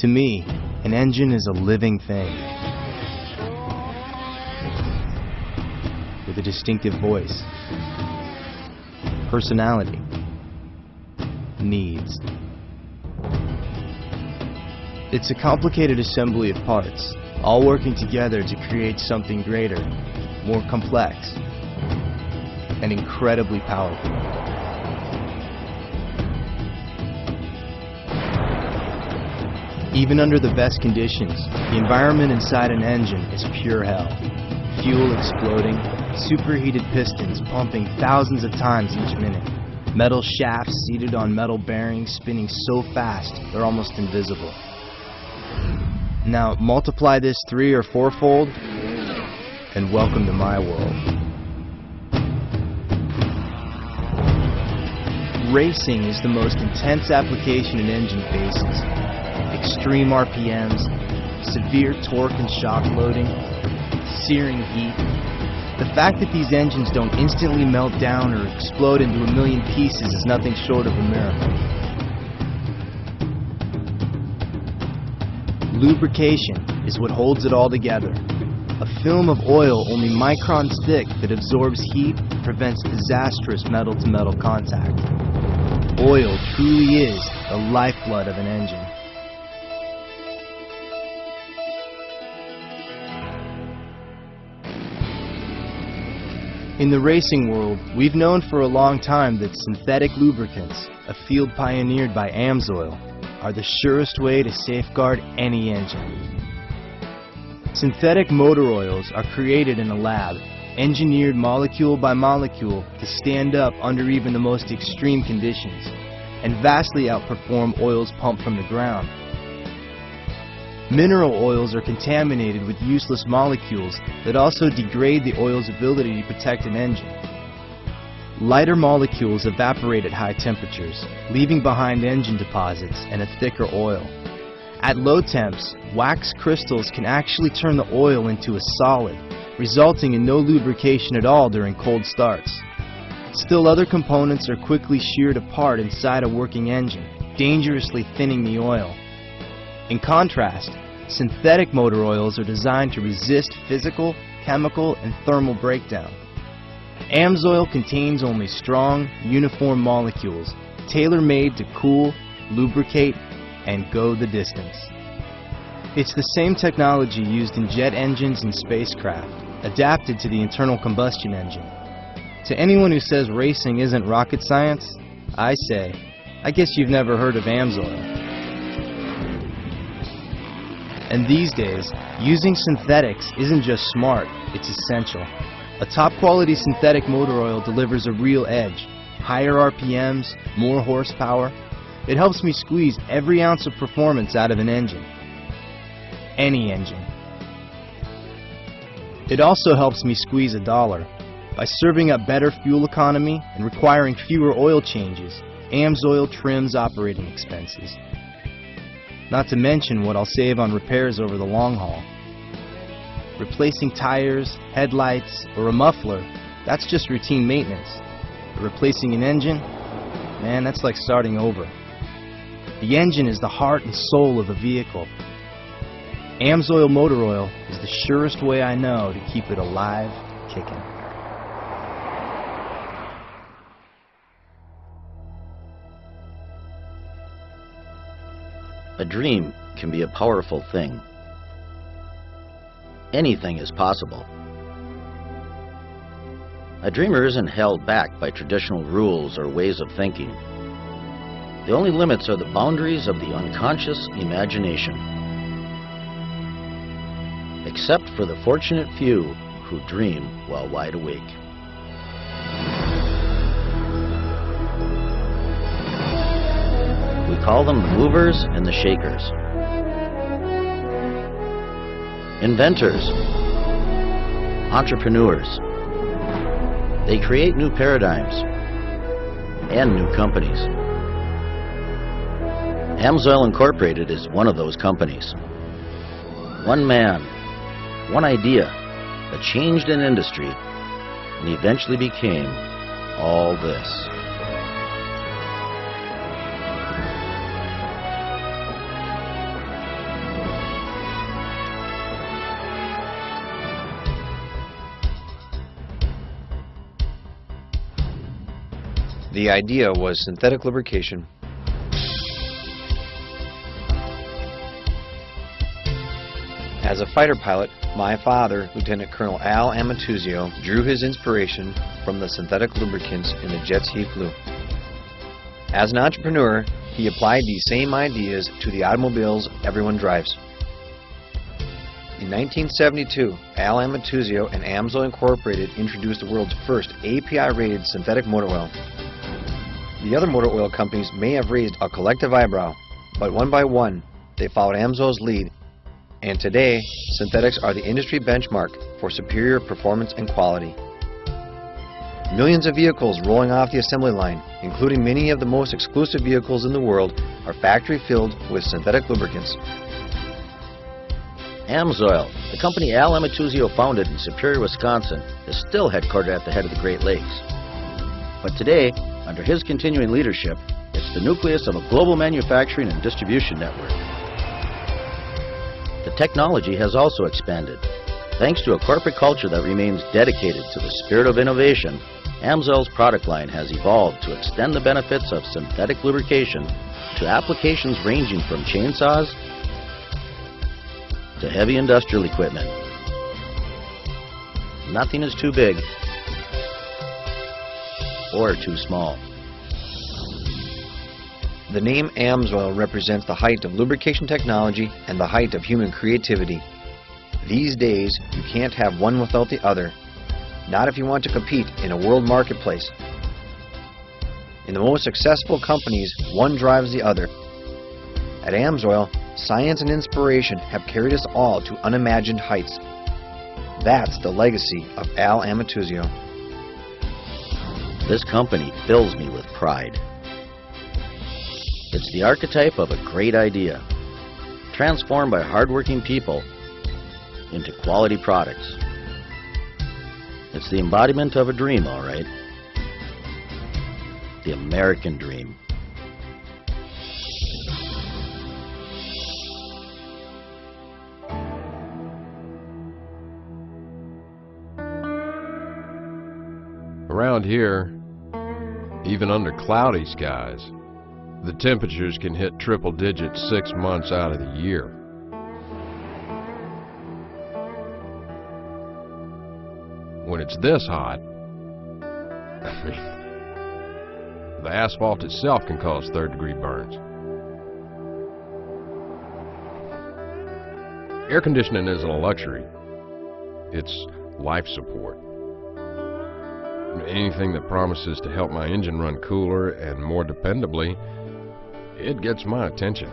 To me, an engine is a living thing with a distinctive voice, personality, needs. It's a complicated assembly of parts, all working together to create something greater, more complex, and incredibly powerful. Even under the best conditions, the environment inside an engine is pure hell. Fuel exploding, superheated pistons pumping thousands of times each minute, metal shafts seated on metal bearings spinning so fast they're almost invisible. Now multiply this 3- or 4-fold, and welcome to my world. Racing is the most intense application an engine faces. Extreme RPMs, severe torque and shock loading, searing heat. The fact that these engines don't instantly melt down or explode into a million pieces is nothing short of a miracle. Lubrication is what holds it all together. A film of oil only microns thick that absorbs heat and prevents disastrous metal-to-metal contact. Oil truly is the lifeblood of an engine. In the racing world, we've known for a long time that synthetic lubricants, a field pioneered by AMSOIL, are the surest way to safeguard any engine. Synthetic motor oils are created in a lab, engineered molecule by molecule to stand up under even the most extreme conditions, and vastly outperform oils pumped from the ground. Mineral oils are contaminated with useless molecules that also degrade the oil's ability to protect an engine. Lighter molecules evaporate at high temperatures, leaving behind engine deposits and a thicker oil. At low temps, wax crystals can actually turn the oil into a solid, resulting in no lubrication at all during cold starts. Still, other components are quickly sheared apart inside a working engine, dangerously thinning the oil. In contrast, synthetic motor oils are designed to resist physical, chemical, and thermal breakdown. AMSOIL contains only strong, uniform molecules, tailor-made to cool, lubricate, and go the distance. It's the same technology used in jet engines and spacecraft, adapted to the internal combustion engine. To anyone who says racing isn't rocket science, I say, I guess you've never heard of AMSOIL. And these days, using synthetics isn't just smart, it's essential. A top-quality synthetic motor oil delivers a real edge, higher RPMs, more horsepower. It helps me squeeze every ounce of performance out of an engine. Any engine. It also helps me squeeze $1. By serving up better fuel economy and requiring fewer oil changes, AMSOIL trims operating expenses. Not to mention what I'll save on repairs over the long haul. Replacing tires, headlights, or a muffler, that's just routine maintenance. But replacing an engine, man, that's like starting over. The engine is the heart and soul of a vehicle. AMSOIL motor oil is the surest way I know to keep it alive, kicking. A dream can be a powerful thing. Anything is possible. A dreamer isn't held back by traditional rules or ways of thinking. The only limits are the boundaries of the unconscious imagination. Except for the fortunate few who dream while wide awake. We call them the movers and the shakers. Inventors. Entrepreneurs. They create new paradigms and new companies. AMSOIL Incorporated is one of those companies. One man, one idea that changed an industry and eventually became all this. The idea was synthetic lubrication. As a fighter pilot, my father, Lieutenant Colonel Al Amatuzio, drew his inspiration from the synthetic lubricants in the jets he flew. As an entrepreneur, he applied these same ideas to the automobiles everyone drives. In 1972, Al Amatuzio and AMSOIL Incorporated introduced the world's first API-rated synthetic motor oil. The other motor oil companies may have raised a collective eyebrow, but one by one, they followed AMSOIL's lead. And today, synthetics are the industry benchmark for superior performance and quality. Millions of vehicles rolling off the assembly line, including many of the most exclusive vehicles in the world, are factory-filled with synthetic lubricants. AMSOIL, the company Al Amatuzio founded in Superior, Wisconsin, is still headquartered at the head of the Great Lakes. But today, under his continuing leadership, it's the nucleus of a global manufacturing and distribution network. The technology has also expanded. Thanks to a corporate culture that remains dedicated to the spirit of innovation, AMSOIL's product line has evolved to extend the benefits of synthetic lubrication to applications ranging from chainsaws to heavy industrial equipment. Nothing is too big or too small. The name AMSOIL represents the height of lubrication technology and the height of human creativity. These days, you can't have one without the other. Not if you want to compete in a world marketplace. In the most successful companies, one drives the other. At AMSOIL, science and inspiration have carried us all to unimagined heights. That's the legacy of Al Amatuzio. This company fills me with pride. It's the archetype of a great idea, transformed by hardworking people into quality products. It's the embodiment of a dream, all right. The American dream. Around here, even under cloudy skies, the temperatures can hit triple digits 6 months out of the year. When it's this hot, I mean, the asphalt itself can cause third-degree burns. Air conditioning isn't a luxury. It's life support. Anything that promises to help my engine run cooler and more dependably, it gets my attention.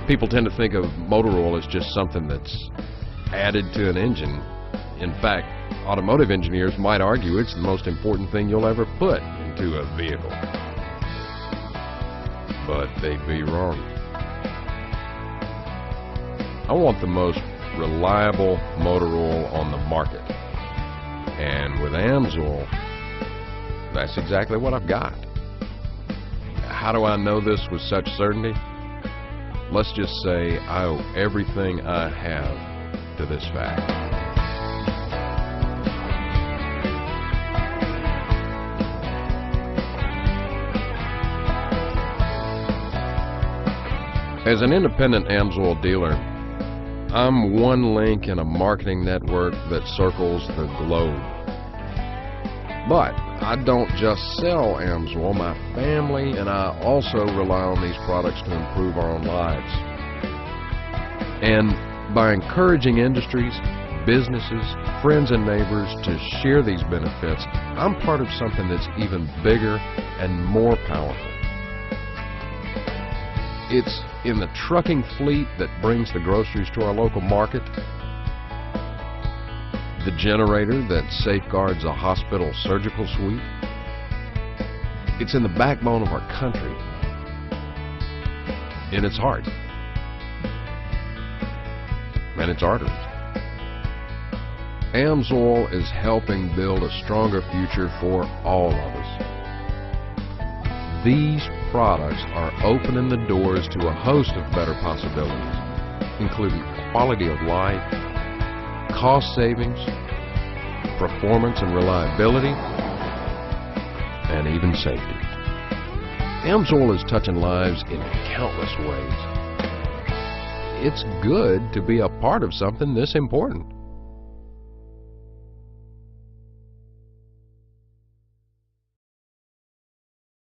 People tend to think of motor oil as just something that's added to an engine. In fact, automotive engineers might argue it's the most important thing you'll ever put into a vehicle. But they'd be wrong. I want the most reliable motor oil on the market. And with AMSOIL, that's exactly what I've got. How do I know this with such certainty? Let's just say I owe everything I have to this fact. As an independent AMSOIL dealer, I'm one link in a marketing network that circles the globe. But I don't just sell AMSOIL. My family and I also rely on these products to improve our own lives. And by encouraging industries, businesses, friends and neighbors to share these benefits, I'm part of something that's even bigger and more powerful. It's in the trucking fleet that brings the groceries to our local market, the generator that safeguards a hospital surgical suite. It's in the backbone of our country, in its heart and its arteries. AMSOIL is helping build a stronger future for all of us. These products are opening the doors to a host of better possibilities, including quality of life, cost savings, performance and reliability, and even safety. AMSOIL is touching lives in countless ways. It's good to be a part of something this important.